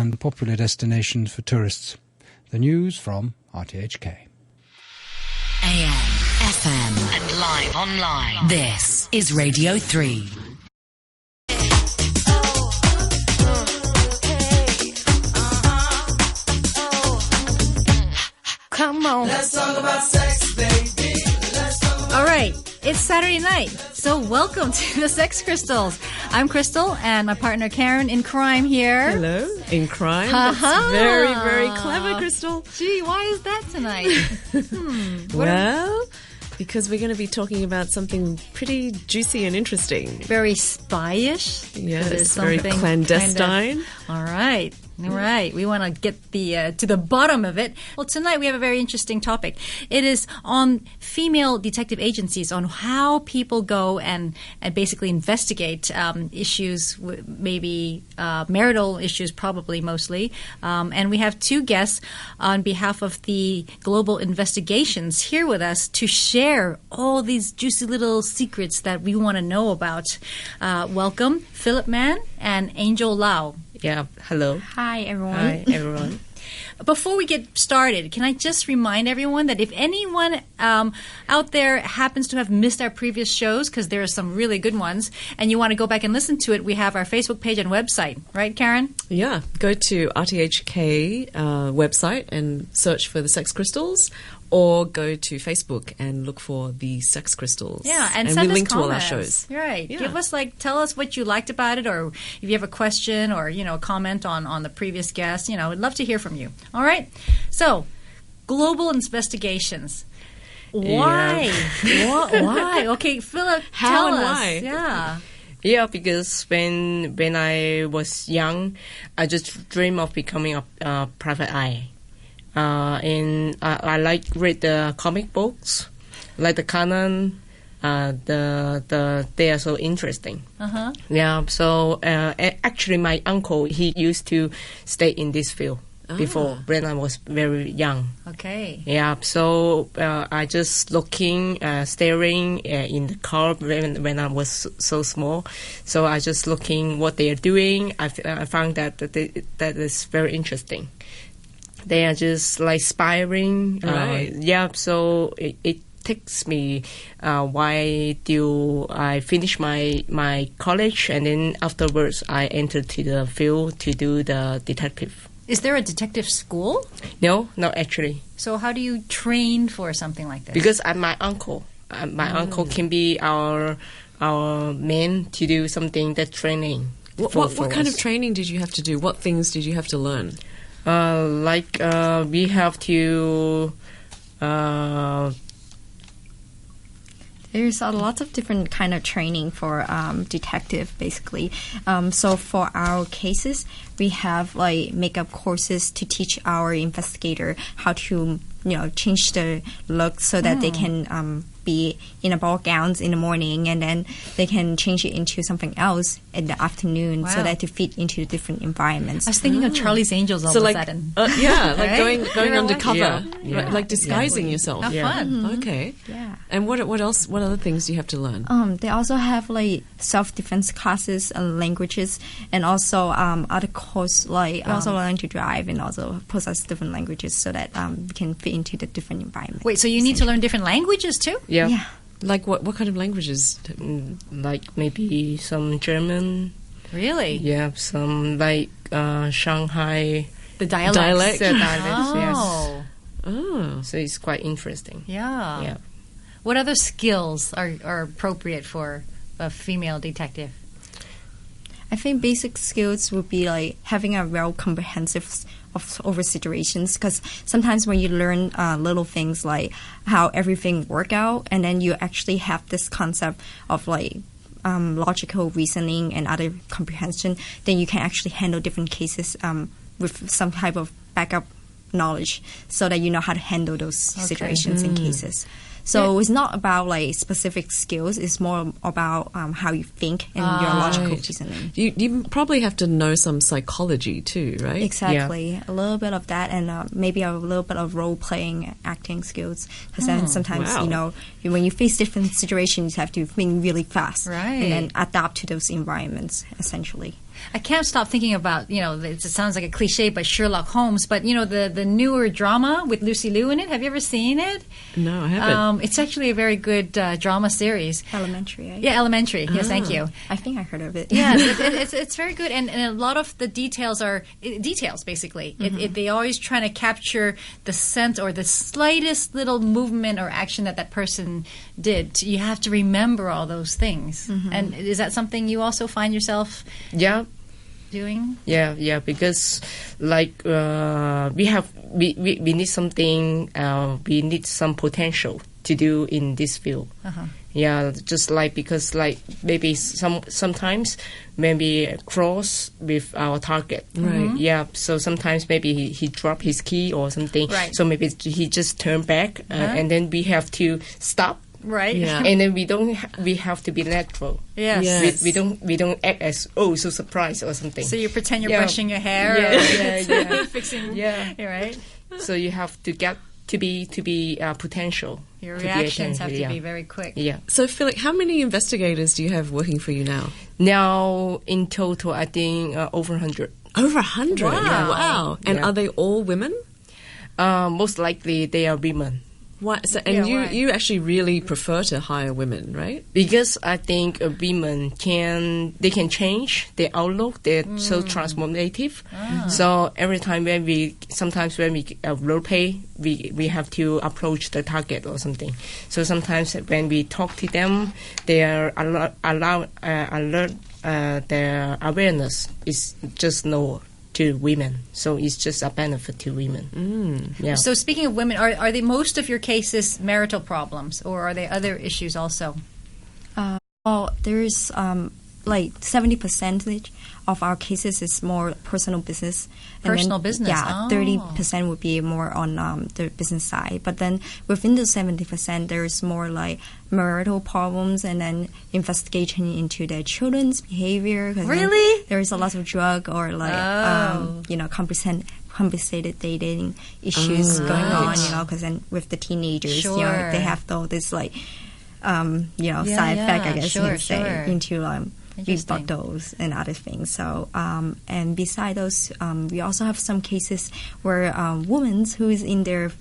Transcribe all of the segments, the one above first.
and popular destinations for tourists. The news from RTHK. AM, FM, and live online. This is Radio 3. Come on. Let's talk about sex, baby. Let's talk about... All right, it's Saturday night, so welcome to the Sex Crystals. I'm Crystal, and my partner Karen in crime here. Hello, in crime. Ha-ha. That's very, very clever, Crystal. Gee, why is that tonight? Well, because we're going to be talking about something pretty juicy and interesting. Very spy-ish? Yes, very clandestine. All right. We want to get to the bottom of it. Well, tonight we have a very interesting topic. It is on female detective agencies, on how people go and basically investigate issues, maybe marital issues, probably mostly. And we have two guests on behalf of the Global Investigations here with us to share all these juicy little secrets that we want to know about. Welcome, Philip Mann and Angel Lau. Yeah, hello. Hi, everyone. Hi, everyone. Before we get started, can I just remind everyone that if anyone out there happens to have missed our previous shows, because there are some really good ones, and you want to go back and listen to it, we have our Facebook page and website. Right, Karen? Yeah, go to RTHK website and search for the Sex Crystals, or go to Facebook and look for the Sex Crystals. Yeah, and we send us link to all our comments. shows. Right. Yeah. Give us tell us what you liked about it, or if you have a question or comment on the previous guest. We'd love to hear from you. All right. So, global investigations. Why? Why? Okay, Philip, How tell and us. why? Yeah. Yeah, because when I was young, I just dreamed of becoming a private eye. And I like read the comic books, like the canon. They are so interesting. Yeah. So actually, my uncle, he used to stay in this field before when I was very young. Okay. Yeah. So I just staring in the car when I was so small. So I just looking what they are doing. I found that is very interesting. They are just like spying. Right. Yeah. So it takes me why do I finish my college, and then afterwards I entered to the field to do the detective. Is there a detective school? No, not actually. So how do you train for something like this? Because I'm my uncle. My uncle can be our man to do something that training. What kind of training did you have to do? What things did you have to learn? We have to. There's a lot of different kind of training for detective, basically. So for our cases, we have makeup courses to teach our investigator how to change the look so that they can be in a ball gowns in the morning, and then they can change it into something else in the afternoon, so that to fit into the different environments. I was thinking of Charlie's Angels all of a sudden. Right? going undercover, Yeah. like disguising yourself. How fun. Okay. Yeah. And what else? What other things do you have to learn? They also have self-defense classes and languages, and also other courses also learn to drive and also possess different languages so that we can fit into the different environments. Wait, so you need to learn different languages too? Yeah. Yeah. Like what kind of languages? Like maybe some German. Really? Yeah, some like Shanghai The dialects. Dialect? Yes. Oh. So it's quite interesting. Yeah. Yeah. What other skills are appropriate for a female detective? I think basic skills would be having a well comprehensive over situations, because sometimes when you learn little things like how everything work out, and then you actually have this concept of logical reasoning and other comprehension, then you can actually handle different cases with some type of backup knowledge, so that you know how to handle those situations and cases. So it's not about specific skills. It's more about how you think and your logical reasoning. You probably have to know some psychology too, right? Exactly. Yeah. A little bit of that, and maybe a little bit of role-playing, acting skills. Because then sometimes, when you face different situations, you have to think really fast. Right. And then adapt to those environments, essentially. I can't stop thinking about, it sounds like a cliche, but Sherlock Holmes, but, the newer drama with Lucy Liu in it. Have you ever seen it? No, I haven't. It's actually a very good drama series. Elementary, right? Yeah, Elementary. Yes, thank you. I think I heard of it. Yeah, it's very good, and a lot of the details are details, basically. They always trying to capture the sense or the slightest little movement or action that person did. You have to remember all those things. And is that something you also find yourself doing? Yeah, because like we need something, we need some potential to do in this field. Yeah, just like because like maybe sometimes maybe cross with our target. Right. Yeah. So sometimes maybe he dropped his key or something. Right. So maybe he just turned back, and then we have to stop. Right. Yeah. And then we have to be natural. Yes. Yes. We don't act as so surprised or something. So you pretend you're Yeah. brushing your hair. Yeah, or fixing. Yeah. You're right. So you have to get to be potential. Your to be reactions have attentive, to be very quick. Yeah. So, Philip, how many investigators do you have working for you now? Now in total, I think over 100. Over 100. Wow. Wow. And Yeah. are they all women? Most likely they are women. Why? So, and Yeah, why? you actually really prefer to hire women, right? Because I think women can change their outlook. They're so transformative. So every time sometimes when we role play, we have to approach the target or something. So sometimes when we talk to them, they are alert. Their awareness is just lower to women. So it's just a benefit to women. Yeah. So speaking of women, are they most of your cases marital problems, or are they other issues also? Well, there's like 70% of our cases is more personal business. Personal business, Yeah, oh. 30% would be more on the business side. But then within the 70%, there's more like marital problems and then investigation into their children's behavior. 'Cause then Really? there's a lot of drug or like, compensated dating issues going on, because then with the teenagers, Sure. they have all this like, side Yeah, effect, I guess sure, you could say, sure. into Interesting. rebuttals and other things. So, and beside those, we also have some cases where women who is in their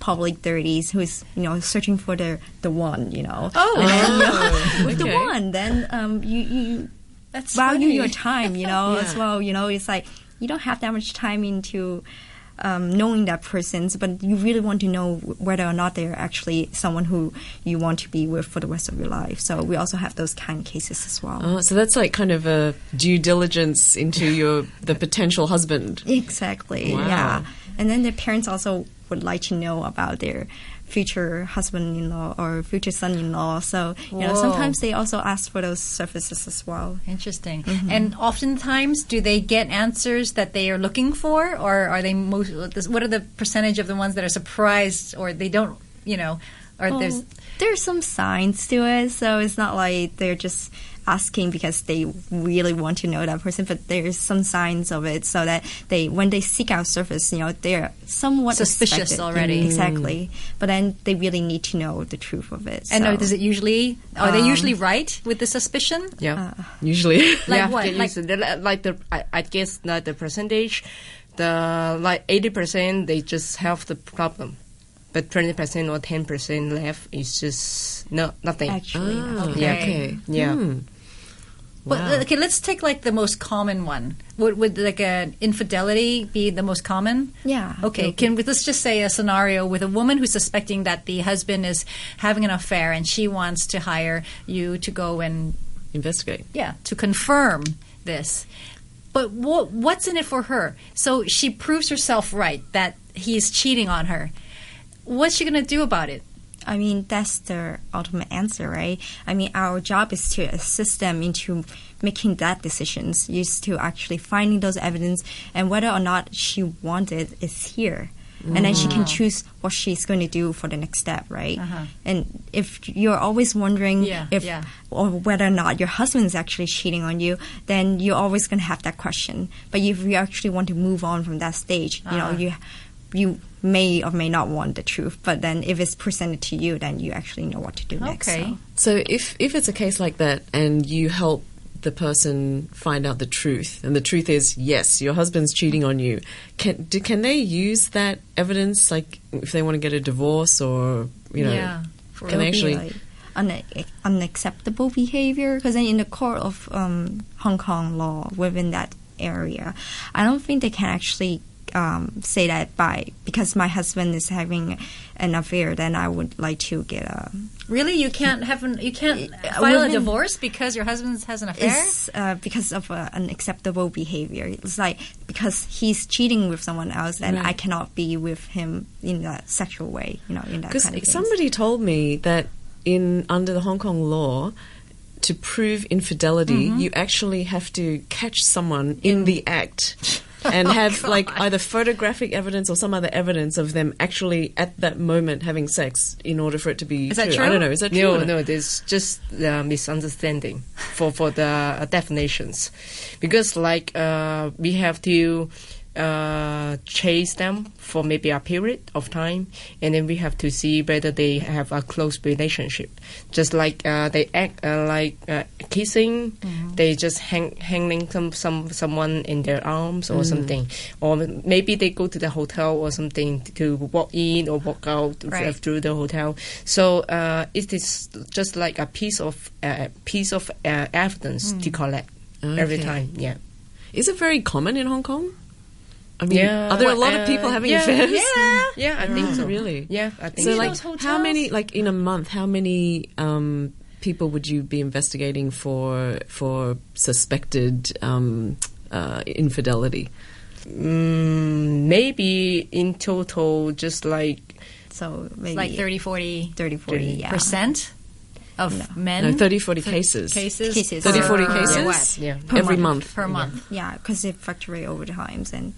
public 30s, who is searching for the one, with the okay. one, then you That's value funny. your time, as well. It's like you don't have that much time into knowing that person, but you really want to know whether or not they're actually someone who you want to be with for the rest of your life. So we also have those kind of cases as well. Oh, so that's like kind of a due diligence into the potential husband. Exactly. Wow. Yeah. And then the parents also would like to know about their future husband-in-law or future son-in-law. So, Whoa. sometimes they also ask for those services as well. Interesting. And oftentimes, do they get answers that they are looking for, or are they what are the percentage of the ones that are surprised, or they don't, or There's some signs to it, so it's not like they're just asking because they really want to know that person, but there's some signs of it, so that when they seek out service, they're somewhat Suspicious expected. already. Exactly. But then they really need to know the truth of it. and so. does it usually are they usually right with the suspicion? Yeah. Usually. Like Yeah, what? they use I guess not the percentage, the like 80% they just have the problem, but 20% or 10% left is just nothing. Actually, Okay. Yeah. But Wow. okay, let's take like the most common one. Would like an infidelity be the most common? Yeah. Okay. Let's just say a scenario with a woman who's suspecting that the husband is having an affair, and she wants to hire you to go and Investigate. to confirm this. But what's in it for her? So she proves herself right that he's cheating on her. What's she going to do about it? I mean, that's the ultimate answer, right? I mean, our job is to assist them into making that decisions, is to actually finding those evidence, and whether or not she wants it is here. And then she can choose what she's going to do for the next step, right? And if you're always wondering or whether or not your husband is actually cheating on you, then you're always going to have that question. But if you actually want to move on from that stage, you may or may not want the truth, but then if it's presented to you, then you actually know what to do next. Okay. So if it's a case like that and you help the person find out the truth, and the truth is, yes, your husband's cheating on you, can they use that evidence, like if they want to get a divorce, or can they actually? Like unacceptable behavior, because in the court of Hong Kong law within that area, I don't think they can actually say that because my husband is having an affair, then I would like to get a. Really, you can't file a divorce because your husband has an affair. It's because of unacceptable behavior. It's like because he's cheating with someone else, and I cannot be with him in a sexual way. In that kind of thing. Because somebody told me that under the Hong Kong law, to prove infidelity, you actually have to catch someone in the act. And have either photographic evidence or some other evidence of them actually at that moment having sex in order for it to be true. Is that true? I don't know. Is that true? No, there's just misunderstanding for the definitions, because we have to chase them for maybe a period of time, and then we have to see whether they have a close relationship. Just like they act like kissing, they just hanging someone in their arms or something, or maybe they go to the hotel or something to walk in or walk out through the hotel. So it is just like a piece of evidence to collect every time. Yeah. Is it very common in Hong Kong? I mean, are there a lot of people having affairs? Yeah, I think so. Really? Yeah, I think so. How many, in a month, how many people would you be investigating for suspected infidelity? Maybe in total, just maybe 30, 40 percent of men? No, 30, 40 cases. 30, 40 cases? Yeah. Every month. Per month. Yeah, because it fluctuates over times, and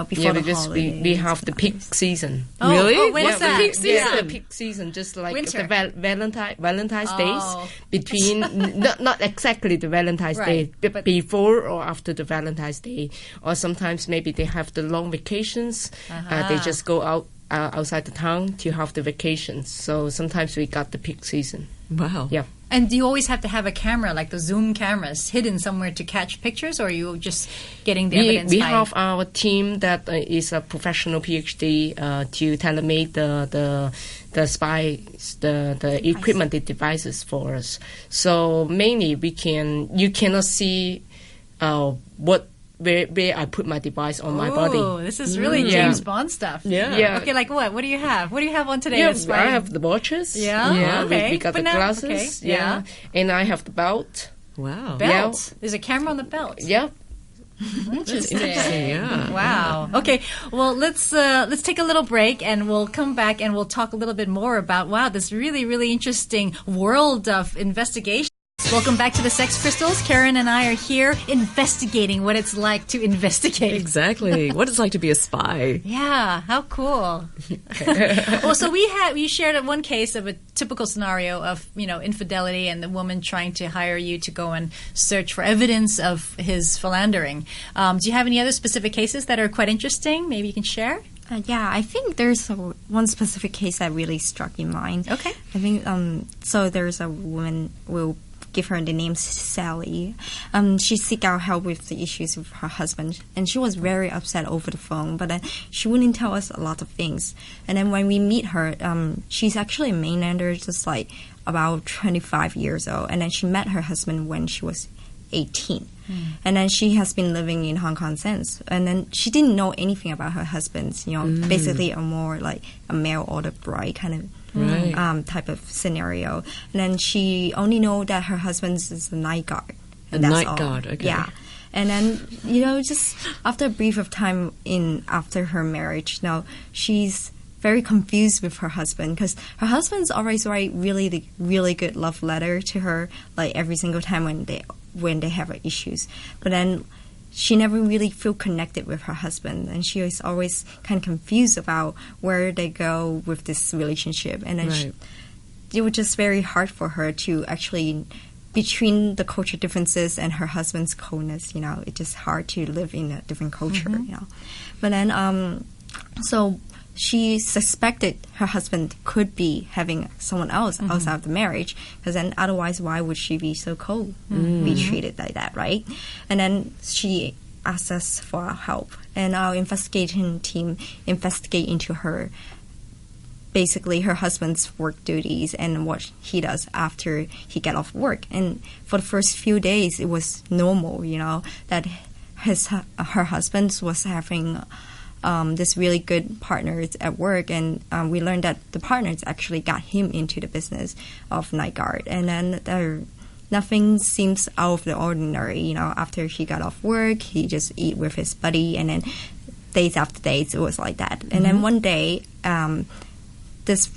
before the because holidays. we have the peak season. Oh, really? Oh, when's that? Peak season? Yeah, the peak season, just like Winter. the Valentine's Days, between not exactly the Valentine's Day, but before or after the Valentine's Day, or sometimes maybe they have the long vacations. They just go outside the town to have the vacations. So sometimes we got the peak season. Wow. Yeah. And do you always have to have a camera, like the zoom cameras, hidden somewhere to catch pictures, or are you just getting the evidence? We have our team that is a professional PhD to tailor-make the spies, the equipment, the devices for us. So mainly you cannot see where I put my device on my body. Oh, this is really James Bond stuff. Yeah. Okay, like what? What do you have? What do you have on today? Yeah, I have the watches. Yeah. Okay. We got the glasses. Okay. Yeah. And I have the belt. Wow. Belt. Yeah. There's a camera on the belt. Yeah. Interesting. Yeah. Wow. Okay. Well, let's take a little break, and we'll come back and we'll talk a little bit more about this really, really interesting world of investigation. Welcome back to the Sex Crystals. Karen and I are here investigating what it's like to investigate. Exactly. What it's like to be a spy. Yeah, how cool. Well, so we shared one case of a typical scenario of, infidelity and the woman trying to hire you to go and search for evidence of his philandering. Do you have any other specific cases that are quite interesting? Maybe you can share? Yeah, I think there's one specific case that really struck in mind. Okay. I think, so there's a woman, we'll give her the name Sally. She seek out help with the issues with her husband, and she was very upset over the phone, but then she wouldn't tell us a lot of things. And then when we meet her, she's actually a mainlander, just like about 25 years old, and then she met her husband when she was 18. And then she has been living in Hong Kong since. And then she didn't know anything about her husband, basically a more like a mail order bride kind of type of scenario. And then she only know that her husband is a night guard. And that's all. Guard, okay. Yeah. And then, just after a brief of time after her marriage, now she's very confused with her husband, because her husband's always write really, really good love letter to her, like every single time when they have issues. But then she never really feel connected with her husband, and she is always kind of confused about where they go with this relationship. And then it was just very hard for her to actually, between the culture differences and her husband's coldness, it's just hard to live in a different culture, But then, so she suspected her husband could be having someone else outside of the marriage, because then otherwise why would she be so cold, be treated like that, right? And then she asked us for our help, and our investigation team investigate into her, basically her husband's work duties and what he does after he get off work. And for the first few days it was normal, you know, that her husband was having this really good partners at work, and we learned that the partners actually got him into the business of night guard. And then nothing seems out of the ordinary, you know. After he got off work, he just eat with his buddy, and then days after days it was like that. And then one day, this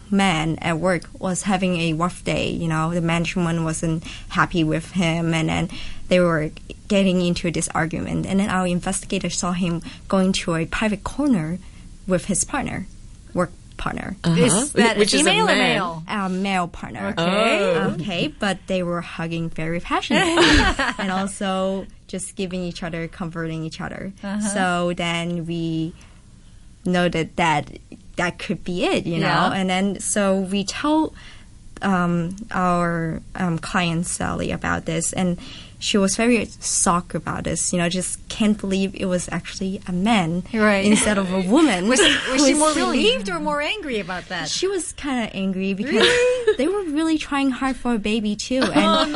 man at work was having a rough day, you know. The management wasn't happy with him, and then they were getting into this argument. And then our investigator saw him going to a private corner with his partner, work partner. Is that Which a is a female or man. male? Our male partner. Okay. Okay, but they were hugging very passionately and also just giving each other, comforting each other. So then we noted that could be it, you know. Yeah. And then so we tell our client Sally about this, and she was very shocked about this, you know, just can't believe it was actually a man Right. instead of a woman. Was she more really- relieved or more angry about that? She was kind of angry because they were really trying hard for a baby too. And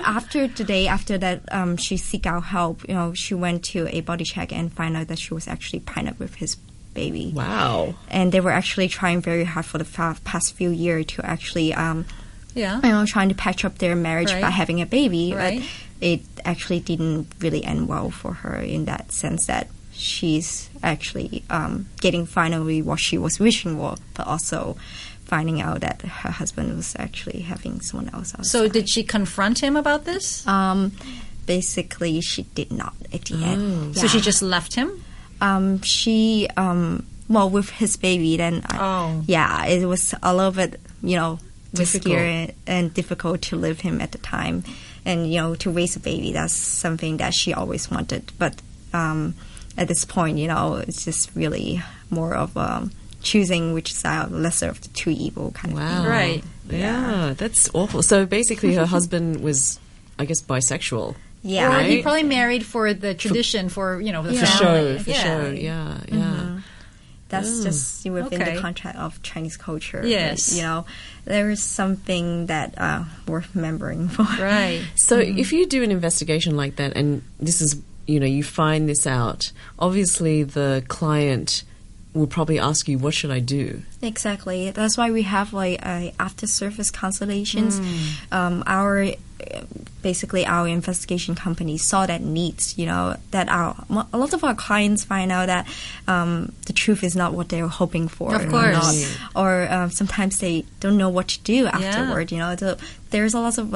after the day after that, she seek out help. You know, she went to a body check and found out that she was actually pregnant with his baby. Wow. And they were actually trying very hard for the past few years to actually, Yeah. you know, trying to patch up their marriage Right. by having a baby. Right. But it actually didn't really end well for her in that sense that she's actually getting finally what she was wishing for, but also finding out that her husband was actually having someone else outside. So did she confront him about this? Basically, she did not at the end. So she just left him? She well, with his baby, then yeah, it was a little bit, you know, risky and difficult to live him at the time, and you know, to raise a baby, that's something that she always wanted. But at this point, you know, it's just really more of choosing which side, lesser of the two evil kind of Wow. thing. Right. Yeah, that's awful. So basically her husband was, I guess, bisexual. Yeah, Or he Right. probably married for the tradition, for, you know, the For family. For sure. Yeah, yeah. that's just within Okay. the contract of Chinese culture. Yes. But, you know, there is something that worth remembering for. Right. So if you do an investigation like that, and this is, you know, you find this out, obviously the client will probably ask you, what should I do? Exactly. That's why we have like after service consultations. Our basically our investigation company saw that needs, you know, that a lot of our clients find out that the truth is not what they're hoping for. Of course. Or sometimes they don't know what to do afterward. You know, so there's a lot of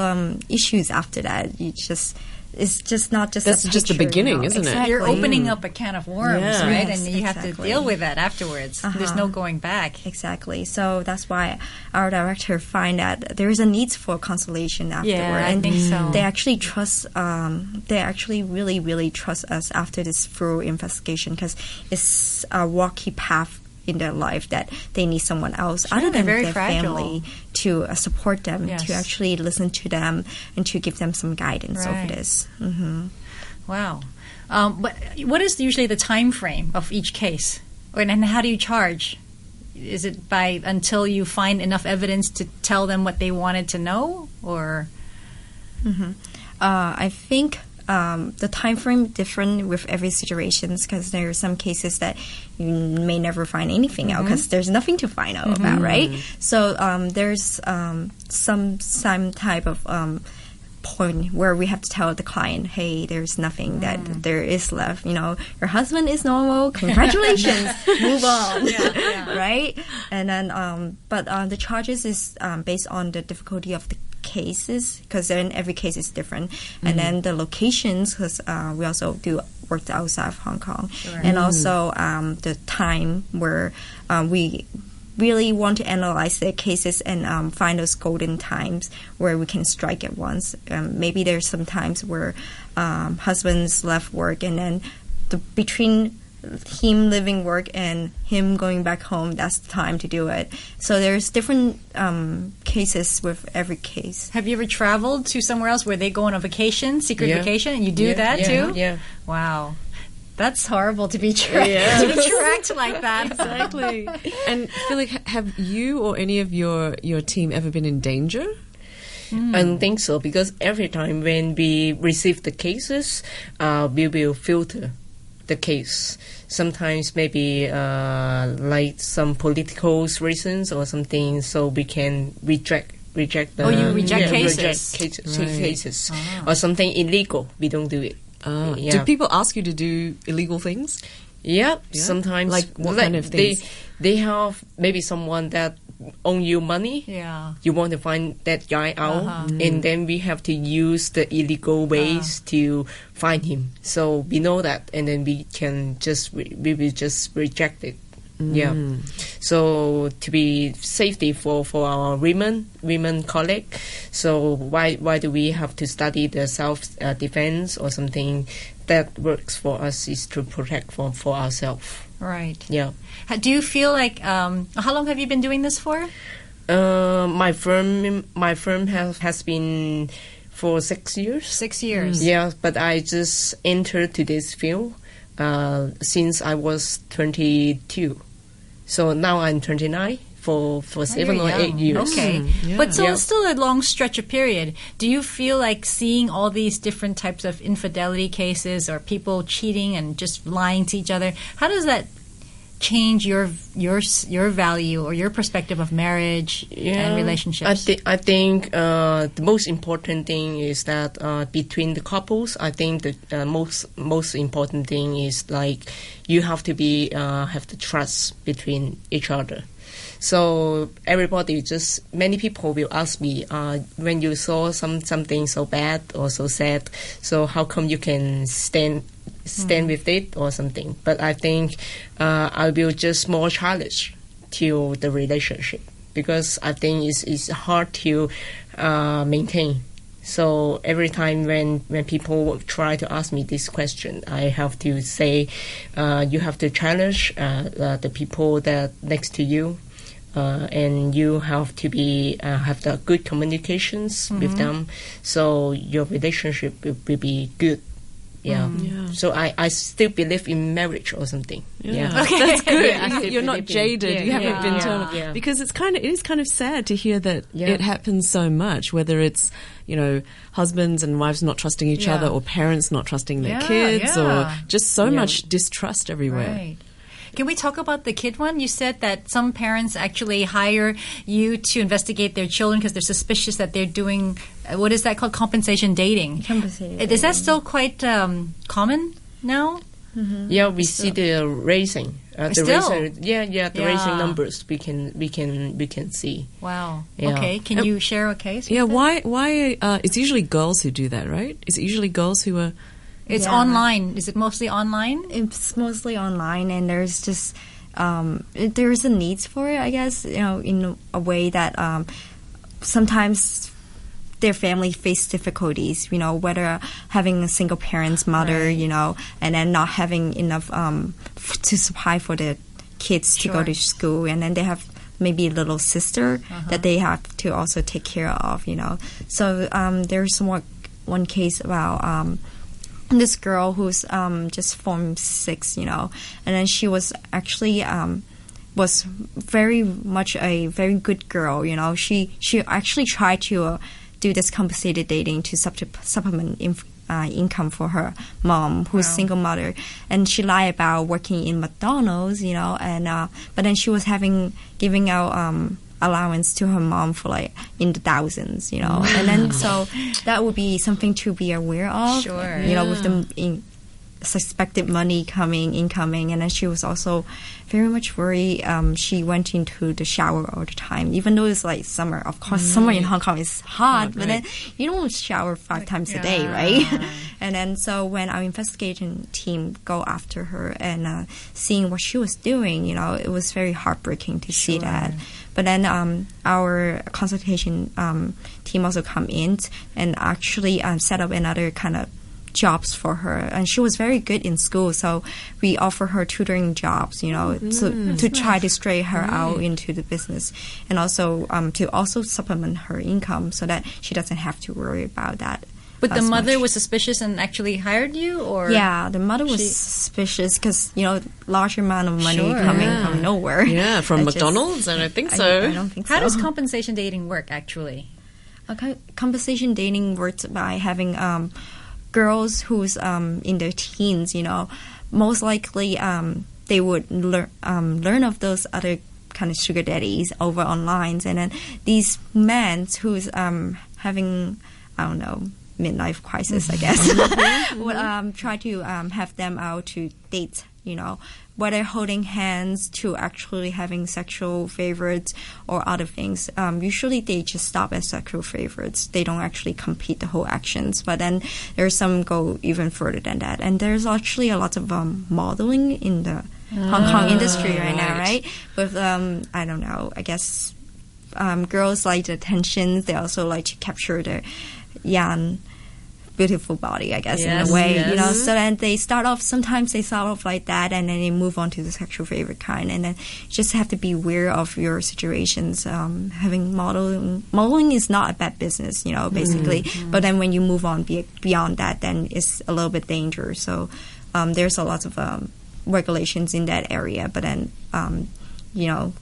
issues after that. It's just not just That's a just the picture, beginning, you know? isn't it? Exactly. You're opening up a can of worms, Yeah. right? Yes, And you have to exactly. deal with that afterwards. There's no going back. Exactly. So that's why our director find that there is a need for consolation afterward. Yeah, I and think so. They actually trust. They actually really, really trust us after this thorough investigation, because it's a rocky path in their life that they need someone else other they're than very their fragile. family to support them, Yes. to actually listen to them, and to give them some guidance Right. over this. Wow. But what is usually the time frame of each case? And how do you charge? Is it by until you find enough evidence to tell them what they wanted to know, or? I think the time frame different with every situations, because there are some cases that you may never find anything out because there's nothing to find out about, right? So there's some type of point where we have to tell the client, hey, there's nothing that there is left. You know, your husband is normal. Congratulations, move on, right? And then, but the charges is based on the difficulty of the cases, because then every case is different, and then the locations, because we also do work outside of Hong Kong, and also the time where we really want to analyze the cases and find those golden times where we can strike at once. Maybe there's some times where husbands left work, and then between him leaving work and him going back home, that's the time to do it. So there's different cases with every case. Have you ever traveled to somewhere else where they go on a vacation, secret Yeah. vacation, and you do that too? Yeah. Wow. That's horrible to be tracked, to be tracked like that. Exactly. And Philip, have you or any of your team ever been in danger? I don't think so, because every time when we receive the cases, we will filter the case. Sometimes maybe like some political reasons or something, so we can reject the. Oh, you reject cases. Reject cases or something illegal. We don't do it. Do people ask you to do illegal things? Yeah, sometimes. Like what kind of things? They have maybe someone that owe you money. Yeah. You want to find that guy out, and then we have to use the illegal ways to find him. So we know that, and then we can just we will just reject it. Yeah. So to be safety for our women colleague. So why do we have to study the self defense or something that works for us is to protect for ourselves. Right. Yeah. Do you feel like how long have you been doing this for? My firm has been for 6 years. 6 years. Yeah, but I just entered to this field since I was 22. So now I'm 29 for 7 or 8 years. Okay. But so it's still a long stretch of period. Do you feel like seeing all these different types of infidelity cases or people cheating and just lying to each other, how does that change your value or your perspective of marriage and relationships? I think the most important thing is that between the couples, I think the most important thing is like you have to be have the trust between each other. So many people will ask me when you saw something so bad or so sad, so how come you can stand with it or something? But I think I will just more challenge to the relationship, because I think it's hard to maintain. So every time when people try to ask me this question, I have to say you have to challenge the people that next to you. And you have to be have the good communications with them, so your relationship will be good. Yeah. So I still believe in marriage or something. Yeah. Okay. That's good. Yeah, I still You're not believe in- jaded. You haven't been turned. Yeah. Because it is kind of sad to hear that it happens so much, whether it's, husbands and wives not trusting each other, or parents not trusting their kids, or just so much distrust everywhere. Right. Can we talk about the kid one? You said that some parents actually hire you to investigate their children because they're suspicious that they're doing, what is that called? Compensation dating. Is that still quite common now? Yeah, we see the raising. The Still? raising numbers we can see. Wow. Yeah. Okay. Can you share a case? Yeah, why it's usually girls who do that, right? Is it usually girls who are... It's online. Is it mostly online? It's mostly online, and there's just there's a need for it, I guess. In a way that sometimes their family face difficulties. Whether having a single parent's mother, and then not having enough to supply for the kids to go to school, and then they have maybe a little sister that they have to also take care of. So there's one case about. This girl who's just Form 6, and then she was actually was very much a very good girl. She actually tried to do this compensated dating to supplement income for her mom, who's single mother, and she lied about working in McDonald's, and but then she was giving out allowance to her mom for like in the thousands, and then so that would be something to be aware of. Sure. With the suspected money incoming, and then she was also very much worried. She went into the shower all the time, even though it's like summer. Of course, summer in Hong Kong is hot, but then you don't shower 5 times a day, right? And then so when our investigation team go after her and seeing what she was doing, it was very heartbreaking to see that. But then our consultation team also come in and actually set up another kind of jobs for her, and she was very good in school. So we offer her tutoring jobs, to try to stray her out into the business, and also to also supplement her income so that she doesn't have to worry about that. But the as mother much. was suspicious and actually hired you, or Yeah, the mother was suspicious because large amount of money Sure. coming from nowhere. Yeah, from I just- McDonald's, and I think so. I don't think so. How does compensation dating work actually? Compensation dating works by having girls who's in their teens. Most likely they would learn of those other kind of sugar daddies over online, and then these men who's having, I don't know, midlife crisis, I guess, would try to have them out to date, whether holding hands to actually having sexual favorites or other things. Usually they just stop at sexual favorites. They don't actually complete the whole actions. But then there's some go even further than that. And there's actually a lot of modeling in the Hong Kong industry right now, right? With, I don't know, I guess girls like the attention. They also like to capture their young, beautiful body, I guess, in a way, So then sometimes they start off like that, and then they move on to the sexual favorite kind, and then you just have to be aware of your situations. Having modeling is not a bad business, basically. But then when you move on beyond that, then it's a little bit dangerous. So there's a lot of regulations in that area, but then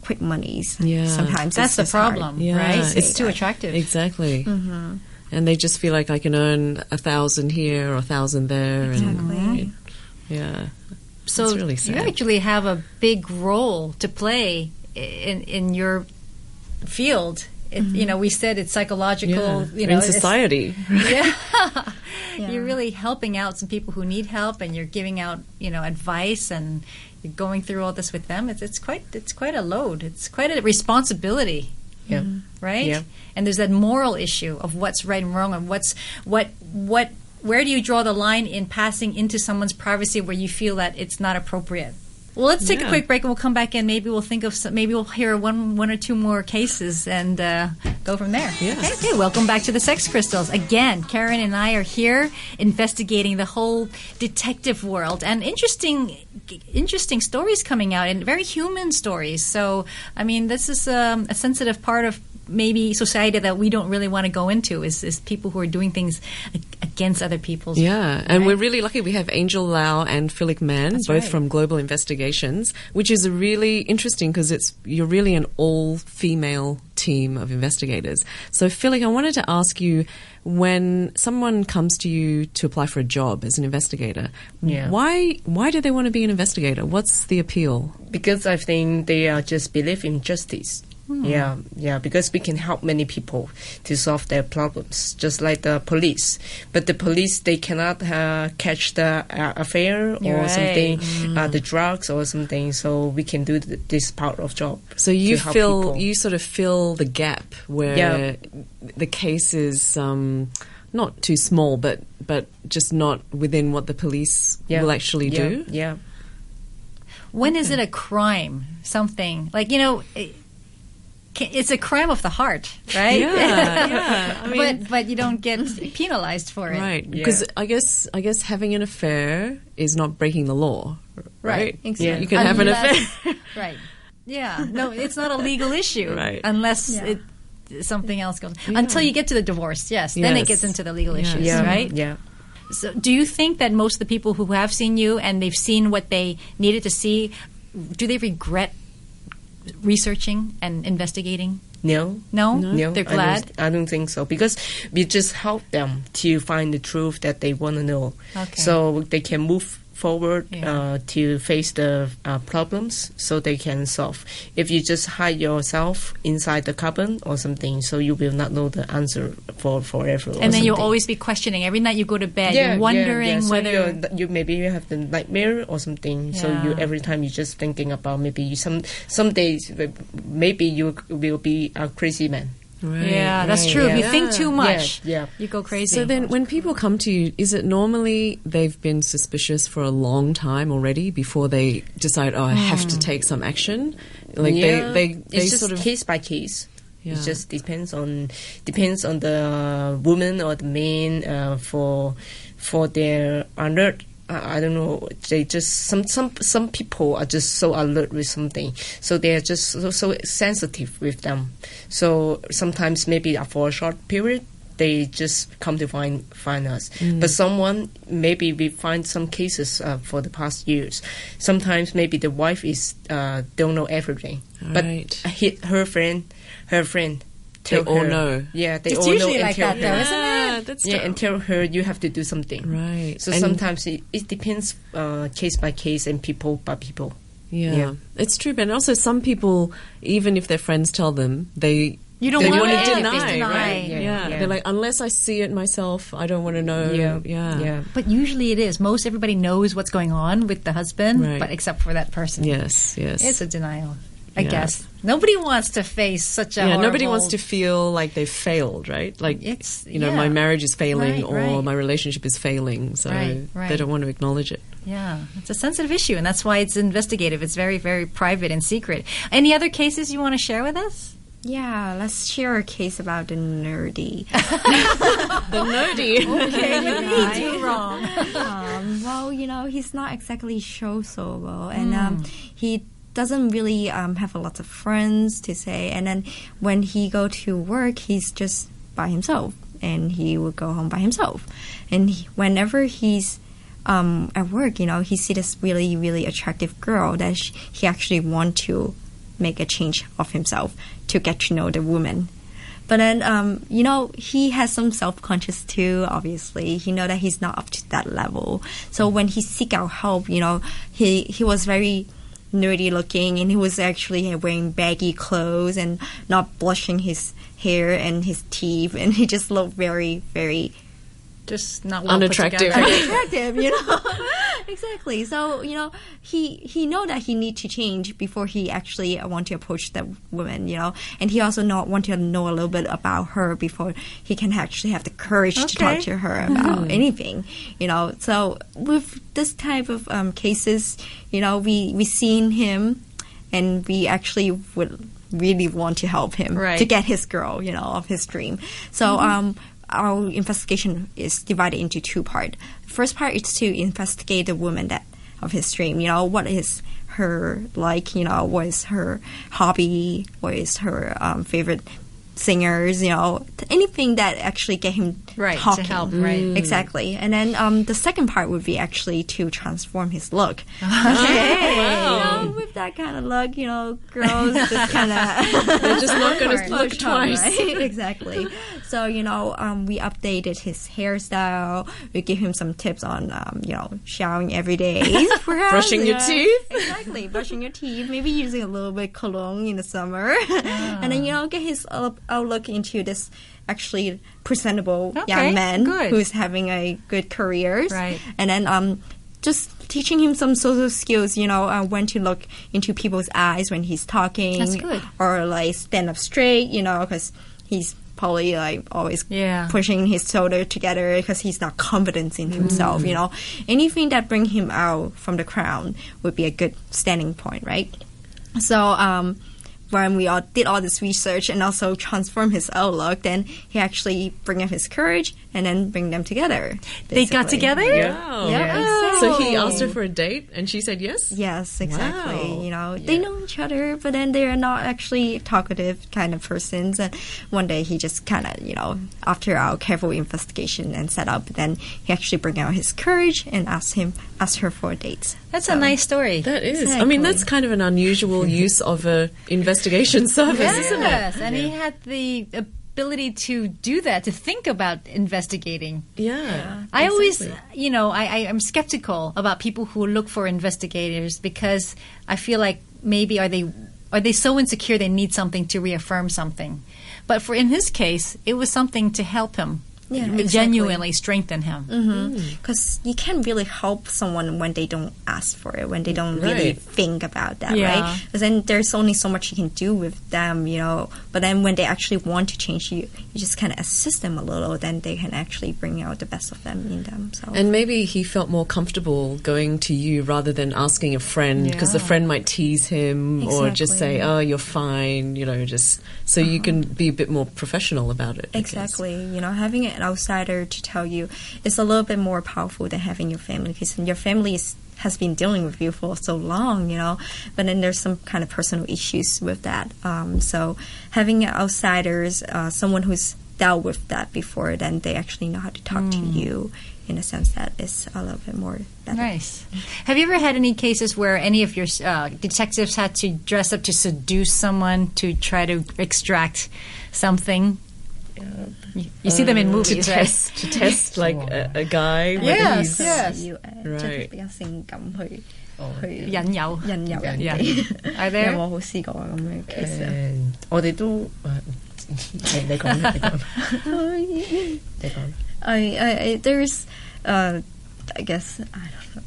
quick monies. Yeah. Sometimes That's the it's hard. problem, Yeah. right? It's too that. attractive. Exactly. And they just feel like I can earn 1,000 here or 1,000 there. Exactly. And, yeah. So It's really sad. you actually have a big role to play in your field. We said it's psychological. In society. Yeah. Yeah. You're really helping out some people who need help, and you're giving out, advice, and you're going through all this with them. It's quite a load. It's quite a responsibility. Yeah. Right? Yeah. And there's that moral issue of what's right and wrong, and where do you draw the line in passing into someone's privacy where you feel that it's not appropriate? Well, let's take a quick break, and we'll come back, and maybe we'll think of maybe we'll hear one or two more cases and go from there. Yeah. Okay, welcome back to the Sex Crystals. Again, Karen and I are here investigating the whole detective world, and interesting stories coming out, and very human stories. So, I mean, this is a sensitive part of maybe society that we don't really want to go into is people who are doing things against other people's. Yeah, and we're really lucky we have Angel Lau and Philip Mann, both right. from Global Investigations, which is really interesting because you're really an all-female team of investigators. So, Philip, I wanted to ask you, when someone comes to you to apply for a job as an investigator, why do they want to be an investigator? What's the appeal? Because I think they just believe in justice. Yeah, because we can help many people to solve their problems, just like the police. But the police, they cannot catch the affair or something, the drugs or something. So we can do this part of job. So you you sort of fill the gap where the case is not too small, but just not within what the police will actually do. Yeah. When is it a crime? Something like it's a crime of the heart, right? Yeah. I mean, but you don't get penalized for it, right? Because I guess having an affair is not breaking the law, right? Exactly. You can have an affair, right? Yeah, no, it's not a legal issue, Right. Unless something else goes until you get to the divorce. Yes, then it gets into the legal issues, right? Yeah. So, do you think that most of the people who have seen you and they've seen what they needed to see, do they regret researching and investigating? No, They're glad. I don't think so, because we just help them to find the truth that they want to know, Okay. so they can move forward Yeah. to face the problems, so they can solve. If you just hide yourself inside the cabin or something, so you will not know the answer for forever. And then you'll always be questioning every night you go to bed. You're wondering So whether you have the nightmare or something. So Yeah. you every time you're just thinking about maybe some days maybe you will be a crazy man. right? Yeah, that's true. If you think too much, Yeah. you go crazy. So then, when people come to you, is it normally they've been suspicious for a long time already before they decide, I have to take some action? Like they it's just sort of case by case. Yeah. It just depends on the woman or the man for their alert. I don't know. They just some people are just so alert with something, so they are just so sensitive with them. So sometimes maybe for a short period, they just come to find us. But someone, maybe we find some cases for the past years. Sometimes maybe the wife is don't know everything, Right. but her friend They tell all her. know. Yeah, they It's all know usually and like tell that, though, her. isn't it? That's Yeah, and tell her you have to do something. right. So And- sometimes it depends case by case and people by people. Yeah, it's true. But also, some people, even if their friends tell them, they You don't they want want to to deny, deny. right? Yeah, Yeah. yeah. They're like, unless I see it myself, I don't want to know. Yeah. But usually it is. Most everybody knows what's going on with the husband, Right. but except for that person. Yes. It's a denial, I Yeah. guess. Nobody wants to face such a Yeah, nobody horrible- wants to feel like they've failed, right? Like, It's- my yeah. marriage is failing Right, or right. my relationship is failing. So Right. they don't want to acknowledge it. Yeah, it's a sensitive issue, and that's why it's investigative. It's very, very private and secret. Any other cases you want to share with us? Yeah, let's share a case about the nerdy. The nerdy. Okay, what did he do wrong? Well, he's not exactly sociable, and he doesn't really have a lot of friends to say. And then when he go to work, he's just by himself, and he would go home by himself. And whenever he's at work, he see this really, really attractive girl that he actually want to make a change of himself to get to know the woman. But then, he has some self-conscious too, obviously. He know that he's not up to that level. So when he seek out help, he was very nerdy looking, and he was actually wearing baggy clothes and not brushing his hair and his teeth, and he just looked very, very Just not well Unattractive. put together. attractive, Exactly. So, he know that he need to change before he actually want to approach that woman, and he also want to know a little bit about her before he can actually have the courage to talk to her about anything, So with this type of cases, we seen him, and we actually would really want to help him Right. to get his girl, of his dream. So, our investigation is divided into two parts. The first part is to investigate the woman of his dream. What is her like? What is her hobby? What is her favorite singers? Anything that actually get him Right, to talking. help, right. Exactly. And then the second part would be actually to transform his look. Wow. With that kind of look, girls just kind of They're just not going to look push on, twice. right? Exactly. So, we updated his hairstyle. We give him some tips on, showering every day. Perhaps, Brushing your teeth. Exactly. Brushing your teeth. Maybe using a little bit cologne in the summer. And then, get his outlook into this actually presentable young man good. who's having a good career. Right. And then, just teaching him some social skills, when to look into people's eyes when he's talking. That's good. Or like stand up straight, because he's probably like always pushing his shoulder together because he's not confident in himself, Anything that bring him out from the crowd would be a good standing point, right? So, when we all did all this research and also transform his outlook, then he actually bring up his courage and then bring them together. They got basically. together? Wow. Yeah. So he asked her for a date, and she said yes? Yes, exactly. Wow. They know each other, but then they're not actually talkative kind of persons. And one day he just kind of, after our careful investigation and setup, then he actually bring out his courage and asked her for a date. That's a nice story. That is. I mean, that's kind of an unusual use of a investigation service, isn't it? Yes, and he had the ability to do that, to think about investigating. Yeah. I always, I'm skeptical about people who look for investigators because I feel like maybe are they so insecure they need something to reaffirm something. But in his case, it was something to help him. Yeah, genuinely strengthen him. Because you can't really help someone when they don't ask for it, when they don't really Right. think about that, Yeah. right? Because then there's only so much you can do with them, But then when they actually want to change, you just kind of assist them a little, then they can actually bring out the best of them in them. So And maybe he felt more comfortable going to you rather than asking a friend, because the Yeah. friend might tease him or just say, Exactly. "Oh, you're fine," just so you can be a bit more professional about it. I guess. exactly, having an outsider to tell you is a little bit more powerful than having your family, because your family has been dealing with you for so long, but then there's some kind of personal issues with that. So having outsiders, someone who's dealt with that before, then they actually know how to talk to you in a sense that is a little bit more better. Nice. Have you ever had any cases where any of your detectives had to dress up to seduce someone to try to extract something? You see them in movies, to right? test like a guy. whether Yes, he's- yes. 要即係比較性感去引誘。引誘人 Yeah. 哋。 Are 有 there? 冇好試過咁嘅 case 啊？我哋都你講啦，你講，你講。There's I guess I don't know.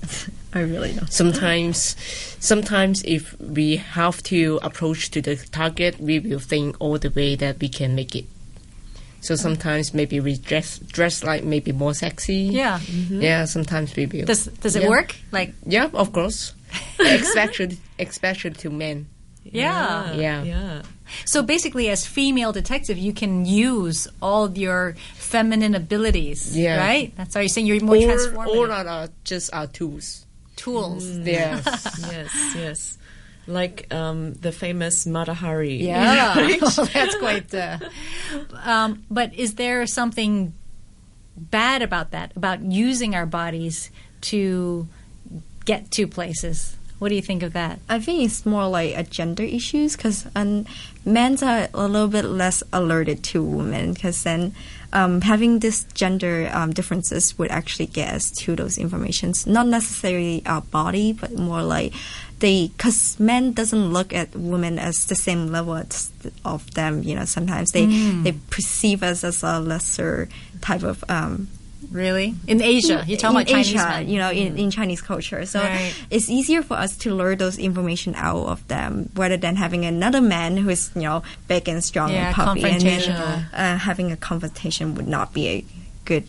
I really don't. Sometimes if we have to approach to the target, we will think all the way that we can make it. So sometimes maybe we dress like maybe more sexy. Yeah. Yeah, sometimes we will. Does it work? Like, Yeah, of course. especially to men. yeah. Yeah. So basically, as female detective, you can use all your feminine abilities, Yeah. right? That's why you're saying you're more transformative. All are just our tools. Tools. Yes. Yes. Like the famous Matahari. Yeah, that's quite. But is there something bad about that? About using our bodies to get to places? What do you think of that? I think it's more like a gender issues, because men are a little bit less alerted to women, because then having this gender differences would actually get us to those informations. Not necessarily our body, but more like because men doesn't look at women as the same level of them. Sometimes they perceive us as a lesser type of. Really? In Asia? You're talking about Chinese Asia, men? in Chinese culture. So Right. it's easier for us to lure those information out of them rather than having another man who is, big and strong Yeah, and puffy. And then, confrontational. having a confrontation would not be a good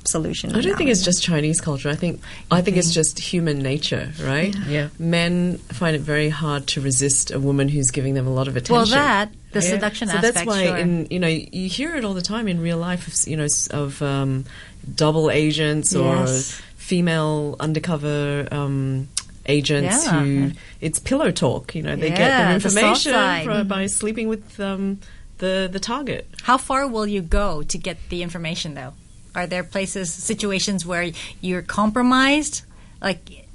solution. I don't think it's just Chinese culture. I think it's just human nature, right? Yeah. Men find it very hard to resist a woman who's giving them a lot of attention. Well, the seduction So aspect, that's why sure. you hear it all the time in real life of double agents or Yes. female undercover agents Yeah. who it's pillow talk. They get Yeah, their the soft information side. by sleeping with the target. How far will you go to get the information, though? Are there situations where you're compromised? Like,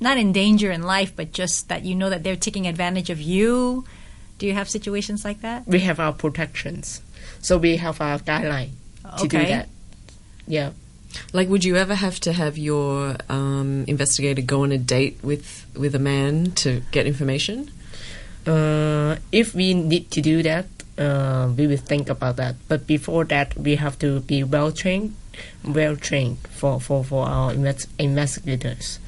not in danger in life, but just that you know that they're taking advantage of you? Do you have situations like that? We have our protections. So we have our guideline to do Okay. that. Yeah. Like, would you ever have to have your investigator go on a date with a man to get information? If we need to do that, we will think about that. But before that, we have to be well trained for our investigators.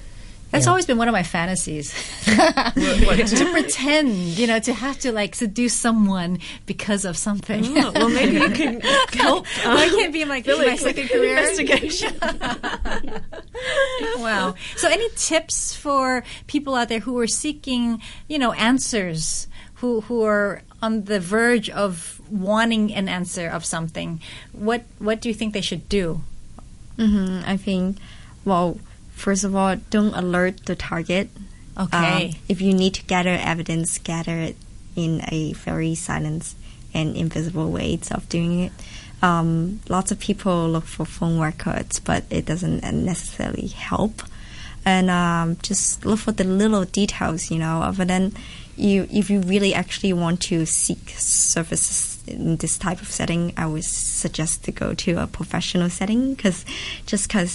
That's Yeah. always been one of my fantasies. To pretend, to have to seduce someone because of something. Oh, well, maybe you can help. I can't be in my second career. Investigation. Wow. So any tips for people out there who are seeking, answers, who are on the verge of wanting an answer of something? What do you think they should do? I think, first of all, don't alert the target. Okay. If you need to gather evidence, gather it in a very silent and invisible ways of doing it. Lots of people look for phone records, but it doesn't necessarily help. And just look for the little details, But then, if you really actually want to seek services in this type of setting, I would suggest to go to a professional setting, because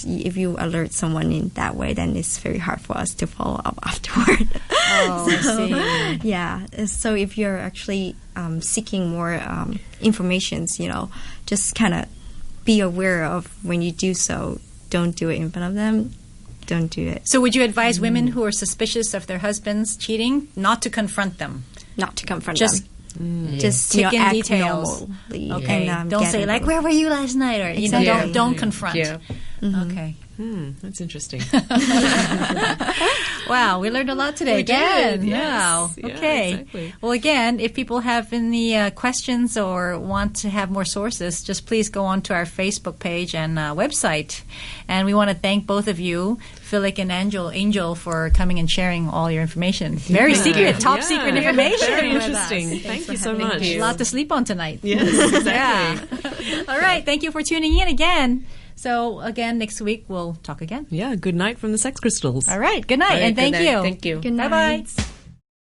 if you alert someone in that way, then it's very hard for us to follow up afterward. Oh, I see. Yeah. So if you're actually seeking more information, just kind of be aware of when you do so. Don't do it in front of them. Don't do it. So would you advise women who are suspicious of their husbands cheating not to confront them? Not to confront Just them. Just Tick in act details. normally. Okay. And, don't get say it. where were you last night, or Exactly. don't confront. Yeah. Okay. That's interesting. Wow, we learned a lot today. We again. did, yes. Wow. Yeah, Okay. exactly. Well, again, if people have any questions or want to have more sources, just please go on to our Facebook page and website. And we want to thank both of you, Philip and Angel, for coming and sharing all your information. Very secret, top secret information. Very with us. interesting. Thank you so much. A lot to sleep on tonight. Yes, exactly. Yeah. All right. Thank you for tuning in again. So, again, next week we'll talk again. Yeah, good night from the Sex Crystals. All right. Good night, All right, and good thank night. you. Thank you. Good Bye-bye. night.